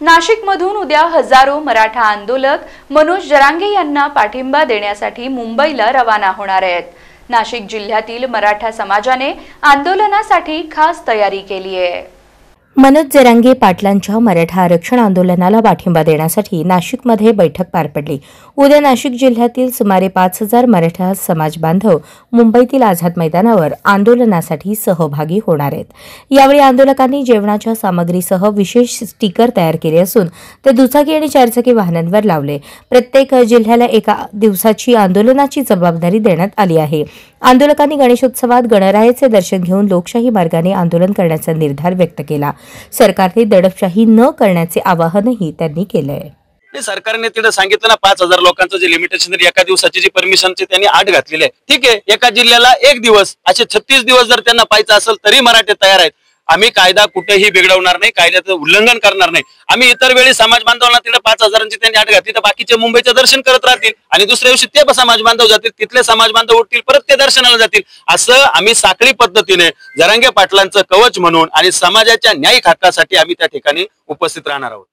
नाशिकमधून उद्या हजारो मराठा आंदोलक मनोज जरांगे यांना पाठिंबा देण्यासाठी मुंबईला रवाना होणार आहेत। नाशिक जिल्ह्यातील मराठा समाजाने आंदोलनासाठी खास तयारी केली आहे। मनोज जरांगे पाटलांच्या मराठा आरक्षण आंदोलनाला पाठिंबा देण्यासाठी नाशिकमध्ये बैठक पार पडली। उद्या नाशिक जिल्ह्यातील सुमारे 5000 मराठा समाज बांधव मुंबईतील आझाद मैदानावर आंदोलनासाठी सहभागी होणार आहेत। यावेळी आंदोलकांनी जेवणाच्या सामग्रीसह विशेष स्टिकर तयार केले असून ते दुचाकी आणि चारचाकी वाहनांवर लावले। प्रत्येक जिल्ह्याला एका दिवसाची आंदोलनाची जबाबदारी देण्यात आली आहे। आंदोलकांनी गणेशोत्सवात गणरायाचे दर्शन घेऊन लोकशाही मार्गाने आंदोलन करण्याचा निर्धार व्यक्त केला। सरकारने दडपशाही न करण्याचे आवाहनही त्यांनी केलंय। सरकारने तिथे सांगितलं ना 5000 लोकांचं जे लिमिटेशन एका दिवसाची जी परमिशनची त्यांनी आठ घातलेली आहे। ठीक आहे, एका जिल्ह्याला एक दिवस असे 36 दिवस जर त्यांना पाहायचं असेल तरी मराठे तयार आहेत। आम्ही कायदा कुठेही बिघडवणार नाही, कायद्याचं उल्लंघन करणार नाही। आम्ही इतर वेळी समाज बांधवांना तिथे 5000ची त्यांनी आठ घातली तर बाकीचे मुंबईचं दर्शन करत राहतील आणि दुसऱ्या दिवशी ते समाज बांधव जातील, तिथले समाज बांधव उठतील, परत ते दर्शनाला जातील। असं आम्ही साखळी पद्धतीने जरांगे पाटलांचं कवच म्हणून आणि समाजाच्या न्यायिक हक्कासाठी आम्ही त्या ठिकाणी उपस्थित राहणार आहोत।